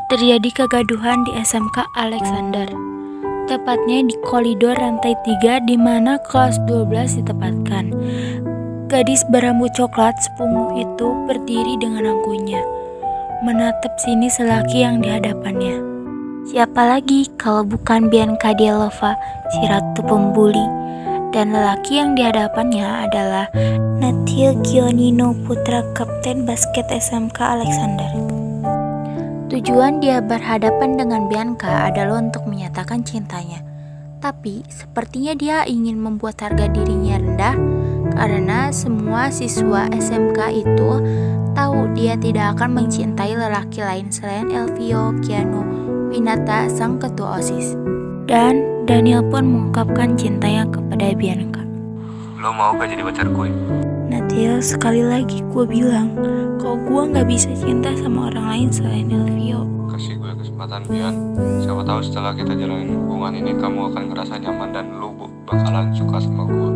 Terjadi kegaduhan di SMK Alexander, tepatnya di koridor lantai 3 di mana kelas 12 ditempatkan. Gadis berambut coklat sepungu itu berdiri dengan angkuhnya, menatap sini selaki yang di hadapannya. Siapa lagi kalau bukan Bianca Dialova, si ratu pembuli. Dan lelaki yang di hadapannya adalah Nathil Gionino, putra kapten basket SMK Alexander. Tujuan dia berhadapan dengan Bianca adalah untuk menyatakan cintanya. Tapi sepertinya dia ingin membuat harga dirinya rendah karena semua siswa SMK itu tahu dia tidak akan mencintai lelaki lain selain Elvio Kiano Winata, sang ketua OSIS. Dan Daniel pun mengungkapkan cintanya kepada Bianca. Lo mau gak jadi pacar gue? Nathil, sekali lagi gue bilang, kalau gue gak bisa cinta sama orang lain selain Elvio. Kasih gue kesempatan, Bian. Siapa tahu setelah kita jalanin hubungan ini kamu akan ngerasa nyaman dan lo bakalan suka sama gue.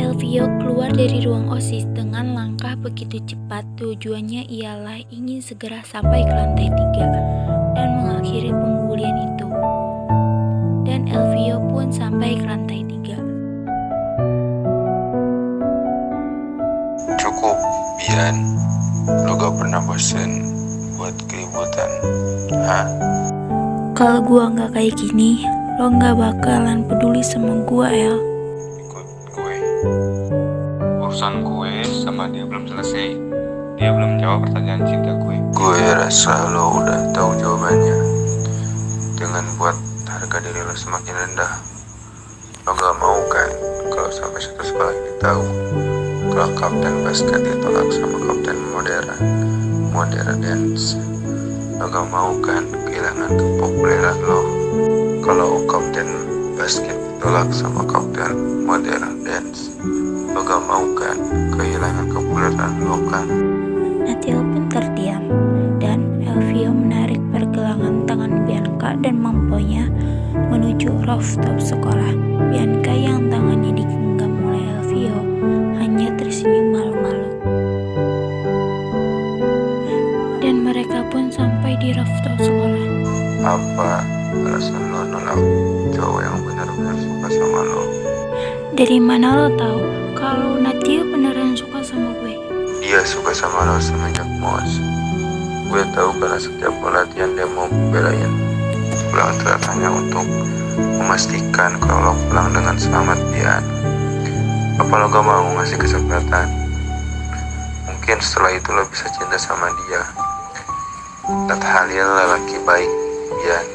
Elvio keluar dari ruang OSIS dengan langkah begitu cepat. Tujuannya ialah ingin segera sampai ke lantai 3 dan mengakhiri pembulian itu. Dan Elvio pun sampai ke lantai 3. Cukup, Bian. Lo gak pernah bosen buat keributan, hah? Kalau gua gak kayak gini, lo gak bakalan peduli sama gua, El. Ikut gue. Urusan gue sama dia belum selesai. Dia belum jawab pertanyaan cinta gue. Gue rasa lo udah tahu jawabannya. Dengan buat harga diri lo semakin rendah, lo gak mau kan kalau sampai satu sekolah ini tahu kalau kapten basket ditolak sama kapten modern dance. Lo gak mau kan kehilangan kepopuleran lo kalau kapten basket ditolak sama kapten modern dance. Lo gak mau kan kehilangan kepopuleran lo kan? Nathil pun terdiam, dan Elvio menarik pergelangan tangan Bianca dan membawanya menuju rooftop sekolah. Bianca yang tangannya digenggam oleh Elvio hanya tersenyum malu-malu. Dan mereka pun sampai di rooftop sekolah. Apa alasan lo nolak cowok yang benar-benar suka sama lo? Dari mana lo tahu kalau Nathil beneran suka sama gue? Dia suka sama lo semenjak MOS. Gue tahu karena setiap latihan dia mau belain pulang telat hanya untuk memastikan kalau lo pulang dengan selamat, Bian. Apa lo gak mau ngasih kesempatan? Mungkin setelah itu lo bisa cinta sama dia. Kata Halil, lelaki baik, Bian.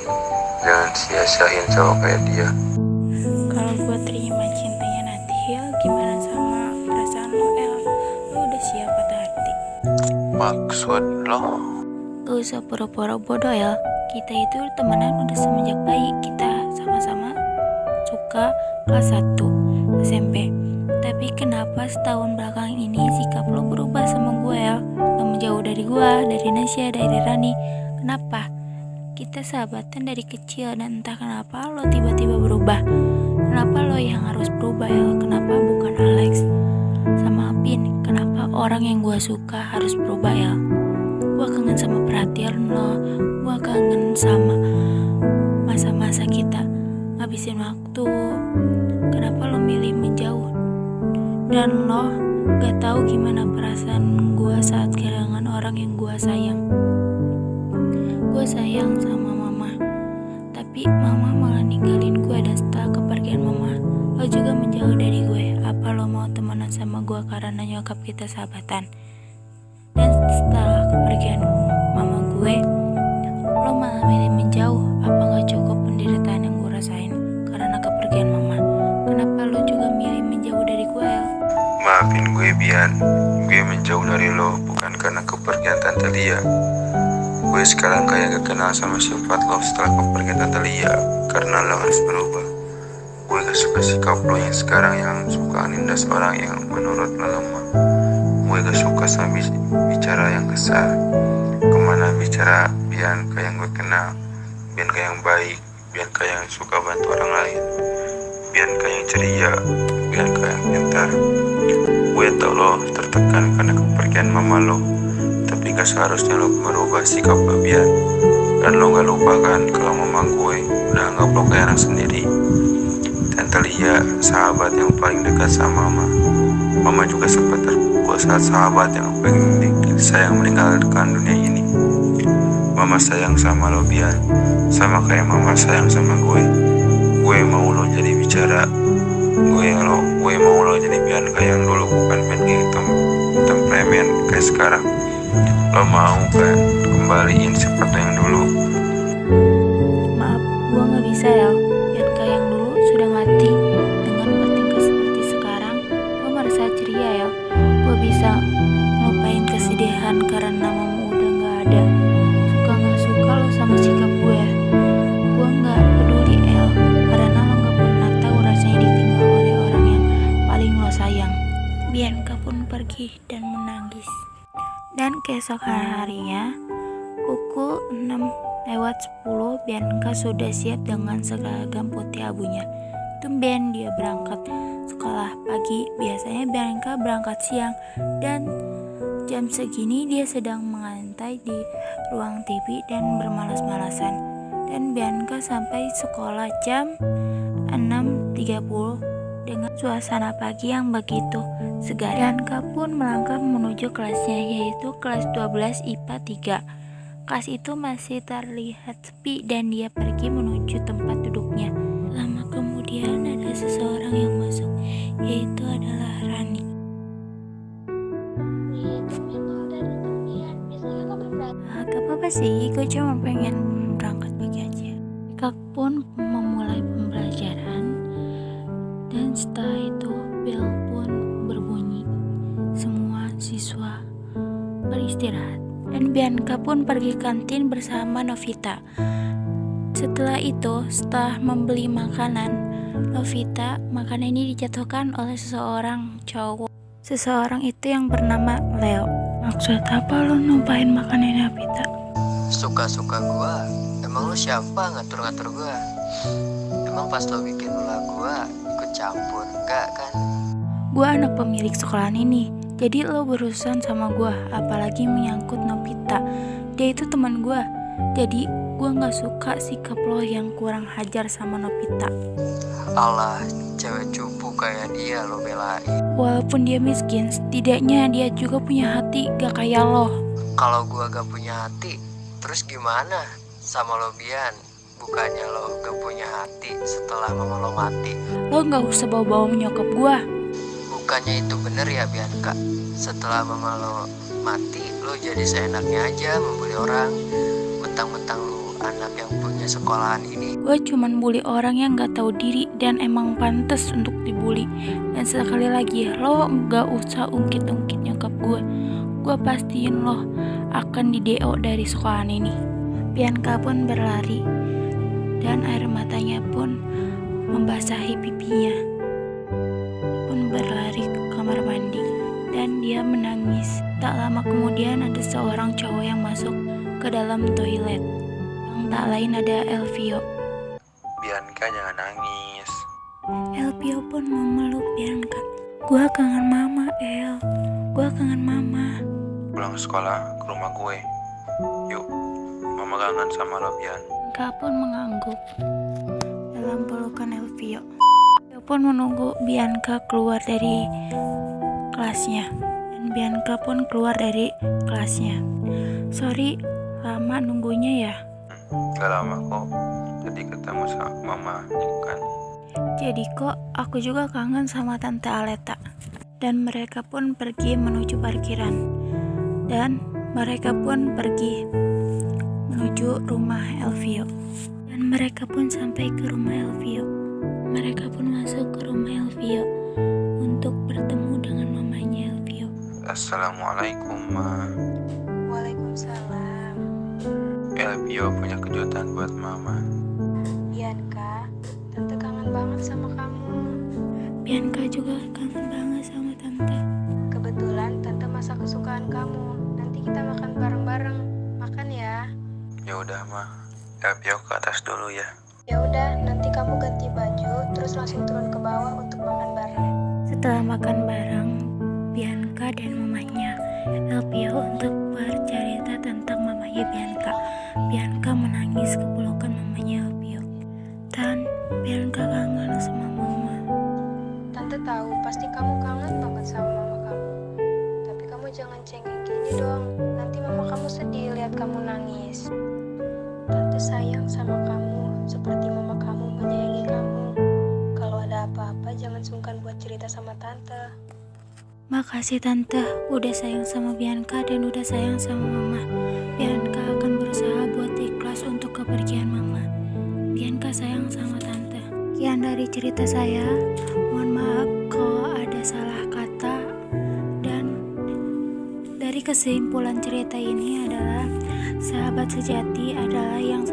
Jangan sia-siain cowok kayak dia. Kalau gue terima cintanya Nathil, gimana sama perasaan lo, El? Lo udah siap patah hati? Maksud lo? Gak usah pura-pura bodoh, El. Kita itu temenan udah semenjak bayi. Kita sama-sama suka kelas 1 SMP. Tapi kenapa setahun belakang ini sikap lo berubah sama gue, El? Lo menjauh dari gue, dari Nasya, dari Rani. Kenapa? Kita sahabatan dari kecil dan entah kenapa lo tiba-tiba berubah. Kenapa lo yang harus berubah, El? Kenapa bukan Alex sama Apin? Kenapa orang yang gue suka harus berubah, El? Gue kangen sama perhatian lo. Gue kangen sama masa-masa kita ngabisin waktu. Kenapa lo milih menjauh? Dan lo gak tahu gimana perasaan gue saat kehilangan orang yang gue sayang. Gue sayang sama mama, tapi mama malah ninggalin gue. Dan setelah kepergian mama, lo juga menjauh dari gue. Apa lo mau temenan sama gue karena nyokap kita sahabatan? Dan setelah kepergian mama gue, lo malah milih menjauh. Apa gak cukup penderitaan yang gue rasain karena kepergian mama? Kenapa lo juga milih menjauh dari gue, El? Maafin gue, Bian. Gue menjauh dari lo bukan karena kepergian Tante Lia. Gue sekarang kayak gak kenal sama sifat lo setelah kepergian Tante Lia. Karena lo harus berubah. Gue gak suka sikap lo yang sekarang yang suka nindas orang yang menurut lo lemah. Gue gak suka sama bicara yang kesal. Kemana bicara Bianca yang gue kenal, Bianca yang baik, Bianca yang suka bantu orang lain, Bianca yang ceria, Bianca yang pintar. Gue tau lo tertekan karena kepergian mama lo, tapi gak seharusnya lo merubah sikap lo, Bian. Dan lo gak lupa kan kalau mama gue udah anggap lo kayak anak sendiri. Tante Lia sahabat yang paling dekat sama mama. Mama juga sempat terpukul saat sahabat yang paling sayang meninggalkan dunia ini. Mama sayang sama lo, Bian, sama kayak mama sayang sama gue. Gue mau lo jadi bicara. Gue mau lo jadi Bianca yang dulu, bukan Bianca hitam premen kayak sekarang. Lo mau kan kembaliin seperti yang dulu? Maaf, gue gak bisa ya. Bianca yang dulu sudah mati. Dengan bertingkah seperti sekarang, gue merasa ceria ya. Gue bisa ngelupain kesedihan karena mamamu udah gak ada. Suka gak suka lo sama sikap gue. Gue gak peduli El, karena lo gak pernah tahu rasanya ditinggal oleh orang yang paling lo sayang. Bianca pun pergi dan menangis. Dan keesokan harinya, pukul 6:10, Bianca sudah siap dengan seragam putih abunya. Tumben dia berangkat sekolah pagi. Biasanya Bianca berangkat siang, dan jam segini dia sedang mengantai di ruang TV dan bermalas-malasan. Dan Bianca sampai sekolah jam 6:30 dengan suasana pagi yang begitu segar. Bianca pun melangkah menuju kelasnya, yaitu kelas 12 IPA 3. Kelas itu masih terlihat sepi dan dia pergi menuju tempat duduknya. Lama kemudian ada seseorang yang masuk, yaitu adalah Rani. Gak apa-apa sih, gue cuma pengen berangkat pagi aja. Mereka pun memulai pembelajaran, dan setelah itu bel pun berbunyi. Semua siswa beristirahat, dan Bianca pun pergi kantin bersama Novita. Setelah itu, setelah membeli makanan, makanan ini dijatuhkan oleh seseorang cowok. Seseorang itu yang bernama Leo. Maksud apa lo numpahin makanan Novita? Suka-suka gua. Emang lu siapa ngatur-ngatur gua? Emang pas lo bikin ulah gua ikut campur? Enggak kan? Gua anak pemilik sekolahan ini, jadi lo berurusan sama gua, apalagi menyangkut Novita. Dia itu teman gua, jadi gua gak suka sikap lo yang kurang hajar sama Novita. Allah, cewek cupu kayak dia lo belain. Walaupun dia miskin, setidaknya dia juga punya hati gak kayak lo. Kalau gua gak punya hati, terus gimana sama lo, Bian? Bukannya lo gak punya hati setelah mama lo mati? Lo gak usah bawa-bawa menyokap gua. Bukannya itu bener ya, Bianca? Setelah mama lo mati, lo jadi seenaknya aja membuli orang. Mentang-mentang lo anak yang punya sekolahan ini. Gue cuman bully orang yang gak tahu diri dan emang pantas untuk dibully. Dan sekali lagi, lo gak usah ungkit-ungkit nyokap gue. Gue pastiin lo akan di DO dari sekolahan ini. Bianca pun berlari, dan air matanya pun membasahi pipinya. Dia pun berlari ke kamar mandi, dan dia menangis. Tak lama kemudian ada seorang cowok yang masuk ke dalam toilet. Yang tak lain ada Elvio. Bianca, jangan nangis. Elvio pun memeluk Bianca. Gua kangen mama, El. Gua kangen mama. Pulang sekolah ke rumah gue. Yuk, mama kangen sama lo, Bian. Bianca pun mengangguk dalam pelukan Elvio. Elvio pun menunggu Bianca keluar dari kelasnya, dan Bianca pun keluar dari kelasnya. Sorry, lama nunggunya ya. Gak lama kok. Tadi ketemu sama mama kan. Jadi kok aku juga kangen sama Tante Aleta. Dan mereka pun pergi menuju parkiran. Dan mereka pun pergi menuju rumah Elvio. Dan mereka pun sampai ke rumah Elvio. Mereka pun masuk ke rumah Elvio untuk bertemu dengan mamanya Elvio. Assalamualaikum, Ma. Waalaikumsalam. Elvio punya kejutan buat mama. Bianca, Tante kangen banget sama kamu. Bianca juga kangen banget sama Tante. Kebetulan Tante masak kesukaan kamu. Nanti kita makan bareng-bareng. Makan ya. Ya udah, Ma. Elvio ke atas dulu ya. Ya udah, nanti kamu ganti baju terus langsung turun ke bawah untuk makan bareng. Setelah makan bareng, Bianca dan mamanya Elvio untuk bercerita tentang mamanya Bianca. Bianca menangis ke pelukan mamanya Elvio. Dan Bianca kangen sama mama. Tante tahu pasti kamu kangen banget sama mama kamu. Tapi kamu jangan cengeng gini dong. Nanti mama kamu sedih lihat kamu nangis. Tante sayang sama kamu seperti mama kamu menyayangi kamu. Kalau ada apa-apa jangan sungkan buat cerita sama tante. Makasih tante, udah sayang sama Bianca dan udah sayang sama mama. Bianca akan berusaha buat ikhlas untuk kepergian mama. Bianca sayang sama tante. Sekian dari cerita saya. Mohon maaf kalau ada salah kata. Dan dari kesimpulan cerita ini adalah sahabat sejati adalah yang